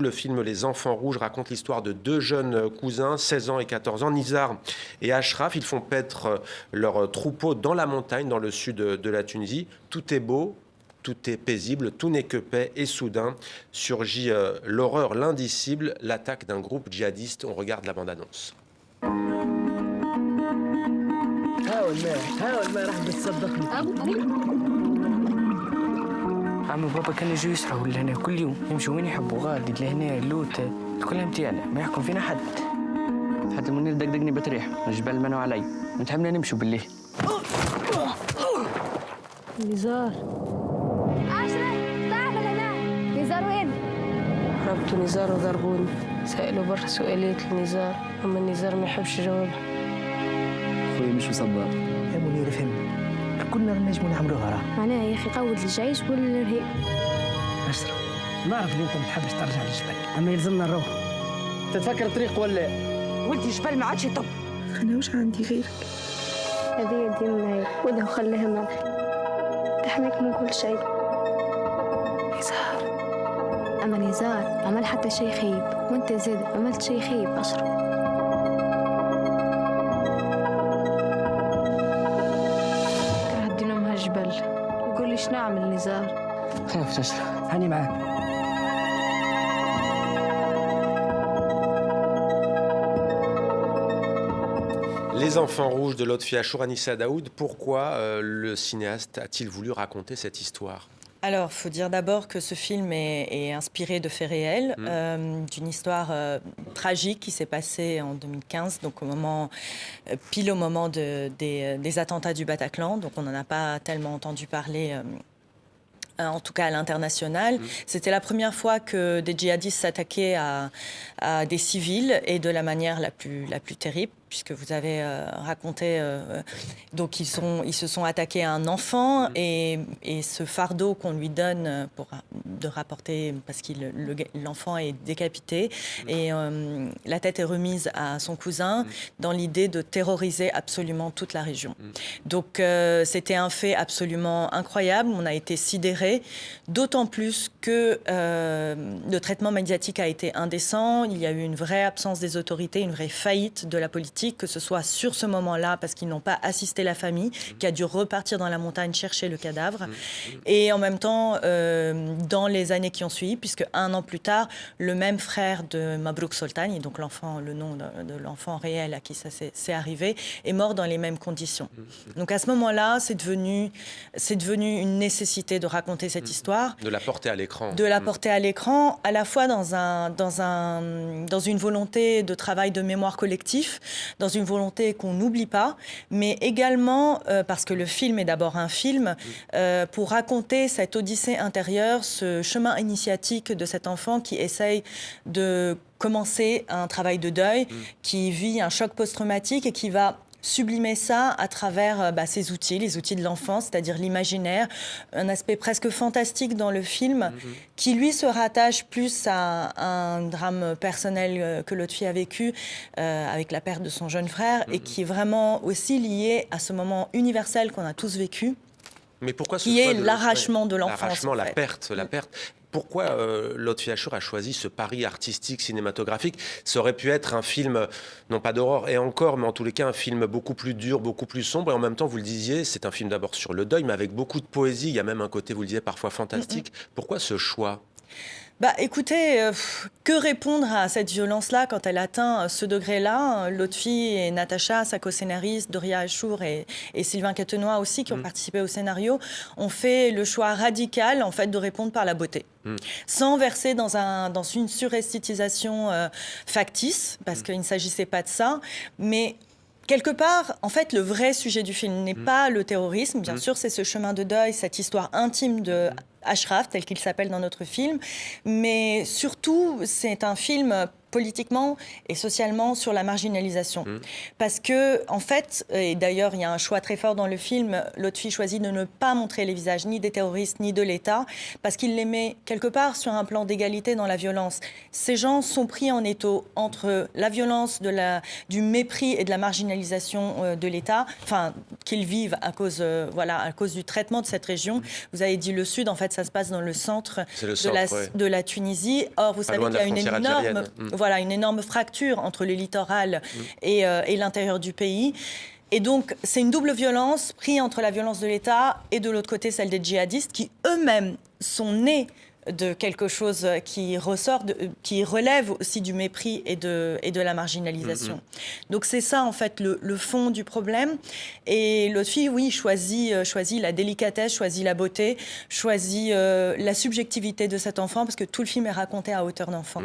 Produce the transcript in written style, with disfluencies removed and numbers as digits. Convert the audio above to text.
Le film Les Enfants Rouges raconte l'histoire de deux jeunes cousins, 16 ans et 14 ans, Nizar et Ashraf. Ils font paître leur troupeau dans la montagne, dans le sud de la Tunisie. Tout est beau, tout est paisible, tout n'est que paix. Et soudain surgit l'horreur, l'indicible, l'attaque d'un groupe djihadiste. On regarde la bande-annonce. عمي وبابا كانوا يجوا يسرحوا لهنا كل يوم يمشوا وين يحبوا غادي لهنا اللوت كلها امتيانا ما يحكم فينا حد حتى منير دقدقني بتريح الجبال منوا علي متحملنا نمشوا بالليل نزار أشرف تعال هنا نزار وين؟ ربطوا نزار وضربوني سألوا برا سؤالات لنزار أما النزار ما يحبش جوابها خويا مش مصبر يا منير فهمني كنا نجموا نعملوها راه معناها يا أخي قود الجيش ولا الإرهاب أشرف نعرف اللي أنت ما تحبش ترجع للجبل أما يلزمنا نروح تتفكر طريق ولا ولدي الجبل ما عادش يطب أنا وش عندي غيرك هذه ديما خذها وخليها معك تحميك من كل شيء نزار أما نزار عمل حتى شيء خيب وأنت زاد عملت شيء خيب أشرف جبل وقول لي شنو نعمل نزار خاف تشرف هاني معاك Les Enfants Rouges de Lotfi Achour, Anissa Daoud. Pourquoi le cinéaste a-t-il voulu raconter cette histoire ? Alors, il faut dire d'abord que ce film est inspiré de faits réels, d'une histoire tragique qui s'est passée en 2015, donc pile au moment des attentats du Bataclan. Donc, on n'en a pas tellement entendu parler. En tout cas à l'international. C'était la première fois que des djihadistes s'attaquaient à des civils et de la manière la plus terrible, puisque vous avez raconté, donc ils se sont attaqués à un enfant et ce fardeau qu'on lui donne de rapporter, parce que l'enfant est décapité et la tête est remise à son cousin dans l'idée de terroriser absolument toute la région. Donc c'était un fait absolument incroyable, on a été sidérés, d'autant plus que le traitement médiatique a été indécent, il y a eu une vraie absence des autorités, une vraie faillite de la politique, que ce soit sur ce moment-là, parce qu'ils n'ont pas assisté la famille, qui a dû repartir dans la montagne chercher le cadavre, et en même temps, dans les années qui ont suivi, puisque un an plus tard, le même frère de Mabrouk Soltani, donc le nom de l'enfant réel à qui ça s'est arrivé, est mort dans les mêmes conditions. Donc à ce moment-là, c'est devenu une nécessité de raconter cette histoire. De la porter à l'écran. De la porter à l'écran, à la fois dans une volonté de travail de mémoire collectif, dans une volonté qu'on n'oublie pas, mais également parce que le film est d'abord un film, pour raconter cette odyssée intérieure, ce chemin initiatique de cet enfant qui essaye de commencer un travail de deuil, qui vit un choc post-traumatique et qui va sublimer ça à travers ses outils, les outils de l'enfant, c'est-à-dire l'imaginaire, un aspect presque fantastique dans le film qui, lui, se rattache plus à un drame personnel que Lotfi a vécu avec la perte de son jeune frère et qui est vraiment aussi lié à ce moment universel qu'on a tous vécu. Mais pourquoi qui est l'arrachement de l'enfance. L'arrachement, la perte. Pourquoi Lotfi Achour a choisi ce pari artistique, cinématographique ? Ça aurait pu être un film, non pas d'horreur et encore, mais en tous les cas un film beaucoup plus dur, beaucoup plus sombre. Et en même temps, vous le disiez, c'est un film d'abord sur le deuil, mais avec beaucoup de poésie. Il y a même un côté, vous le disiez, parfois fantastique. Pourquoi ce choix ? Écoutez, que répondre à cette violence-là quand elle atteint ce degré-là ? Lotfi et Natacha, sa co-scénariste, Doria Achour et Sylvain Catenois aussi, qui ont participé au scénario, ont fait le choix radical, en fait, de répondre par la beauté. Sans verser dans une suresthétisation factice, parce qu'il ne s'agissait pas de ça, mais quelque part, en fait, le vrai sujet du film n'est pas le terrorisme. Bien sûr, c'est ce chemin de deuil, cette histoire intime de Ashraf, tel qu'il s'appelle dans notre film. Mais surtout, c'est un film politiquement et socialement sur la marginalisation. Parce que, en fait, et d'ailleurs, il y a un choix très fort dans le film, Lotfi choisit de ne pas montrer les visages ni des terroristes ni de l'État, parce qu'il les met quelque part sur un plan d'égalité dans la violence. Ces gens sont pris en étau entre la violence, du mépris et de la marginalisation de l'État, enfin, qu'ils vivent à cause du traitement de cette région. Vous avez dit le Sud, en fait, ça se passe dans le centre, de la Tunisie. Or, vous savez qu'il y a une énorme fracture entre le littoral et l'intérieur du pays. Et donc, c'est une double violence prise entre la violence de l'État et de l'autre côté, celle des djihadistes qui eux-mêmes sont nés de quelque chose qui qui relève aussi du mépris et de la marginalisation. Donc c'est ça en fait le fond du problème. Et Lotfi, oui, choisit la délicatesse, choisit la beauté, choisit la subjectivité de cet enfant, parce que tout le film est raconté à hauteur d'enfant.